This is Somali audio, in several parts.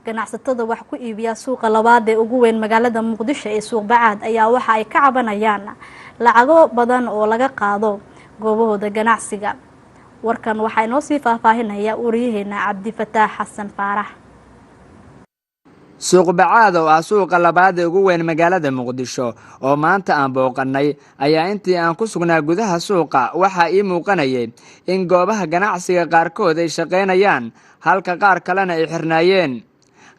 ganacsatada wax ku iibiya suuqa labaad ee ugu weyn magaalada Muqdisho ee suuq Bacaad ayaa waxa ay ka cabanayaan lacago badan oo laga qaado goobahooda ganacsiga. warkan waxa inoo sii faahfaahinaya uriyaheena Cabdi Fataax Xasan Faarax. suuq Bacaad oo ah suuqa labaad ee ugu weyn magaalada Muqdisho oo maanta aan booqanay ayaa intii aan ku sugnaa gudaha suuqa waxa ii muuqanayay in goobaha ganacsiga qaarkood ay shaqeynayaan halka qaar kalena ay xirnaayeen.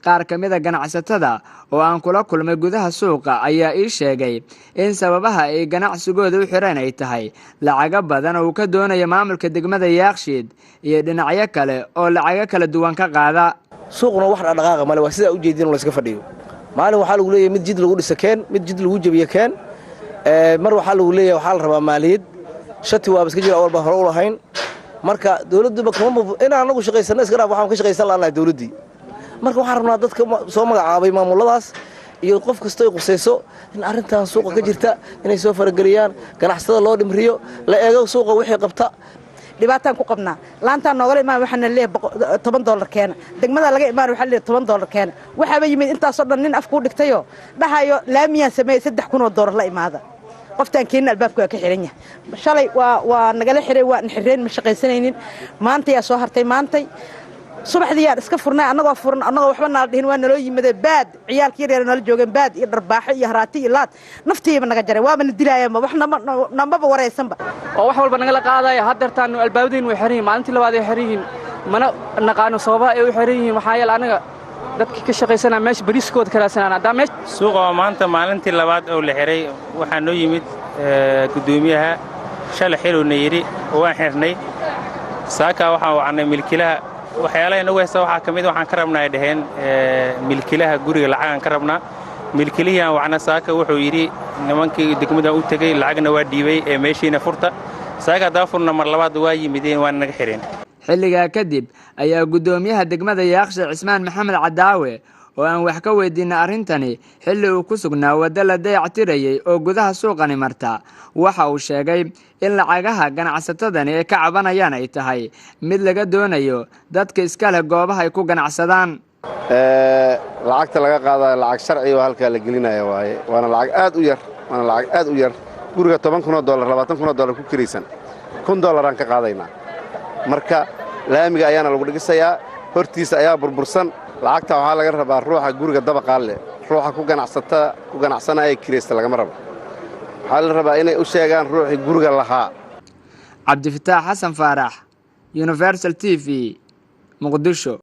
qaar kamid ah ganacsatada oo aan kula kulmay gudaha suuqa ayaa ii sheegay in sababaha ay ganacsigooda u xireen ay tahay lacago badan oo ka doonaya maamulka degmada Yaaqshiid iyo dhinacyo kale oo lacago kala duwan ka qaada. suuqna wax dhaqaaqa male waa sida u jeedin la iska fadhiyo. maalin waxa lagu leeyahay mid jid lagu dhisakeen mid jid lagu jabiyo keen mar waxa lagu leeyahay waxa la rabaa maaliyad shati waa iska jira walba hore u lahayn marka dawladdu kuma in aan lagu shaqeysano iska raab waxaan ka shaqeysan lahayn dawladdii marka waxaan rabnaa dadka soo magacaabay maamuladaas iyo qof kasta ay qusayso in arintan suuqa ka jirta inay soo farageliyaan ganacsatada loo dhimriyo la eego suuqa wixii qabta dhibaataan ku qabnaa laantaan noogala imaan waxaan leeyahay $10 keena degmada laga imaan waxaan leeyahay $10 keena waxaaba yimid intaas oo dhan nin afku dhigtayo dhahayo laamiyaan sameeyay $3,000 la imaada qoftaan keenna albaabku ka xiran yahay shalay waa nagala xiray waa xireen ma shaqaysanaynin maanta yaa soo hartay maantay subaxdii aan iska furnay anagoo waxba nala dhihin waa naloo yimid baad ciyaalkii yar nala joogeen baad iyo dharbaaxo iyo haraati iyo laad naftiiba naga jaray waaba na dilaayeen wax namba wareysanba oo wax walba naga la qaadaya hadeertaan albaabadeen way xiran yihiin maalintii labaad ay xiran yihiin mana naqaano sababaha ay u xiran yihiin waxaa yeelay anaga dadkii ka shaqaysanaa meesha bariiskooda karaasana hadaa meesha suuqa maanta maalintii labaad oo la xiray waxaa noo yimid gudoomiyaha shalay xilowna yiri waan xirnay saaka waxaan wacnay milkiilaha waxyaalaha inagu haysta waxaa kamid waxaan ka rabnaa ay dhaheen milkiilaha guriga lacagan ka rabnaa milkiilihiin waxna saaka wuxuu yiri nimankii degmada u tagay lacagna waa dhiibay ee meeshiina furta saaka daafurna mar labaad waa yimideen waan naga xireen. xilliga kadib ayaa gudoomiyaha degmada Yaaqshiid Cismaan Maxamed Cadaawe oo aan wax ka weydiinay arintani xilli uu ku sugnaa wada la dayactirayay oo gudaha suuqani marta waxa uu sheegay in lacagaha ganacsatadani ay ka cabanayaan ay tahay mid laga doonayo dadka iska leh goobaha ay ku ganacsadaan. lacagta laga qaadayo lacag sharci oo halka la gelinayo waaye waana lacag aad u yar guriga $10,000 $20,000 ku kiraysan $1,000 aan ka qaadaynaa marka laamiga ayaana lagu dhigisayaa hortiisa ayaa burbursan lacagta waxaa laga rabaa ruuxa guriga dabaqaa leh ruuxa ku ganacsanaya kiraysta lagama rabo waxaa la rabaa inay u sheegaan ruuxii guriga lahaa. Cabdi Fataax Xasan Faarax, Universal TV, Muqdisho.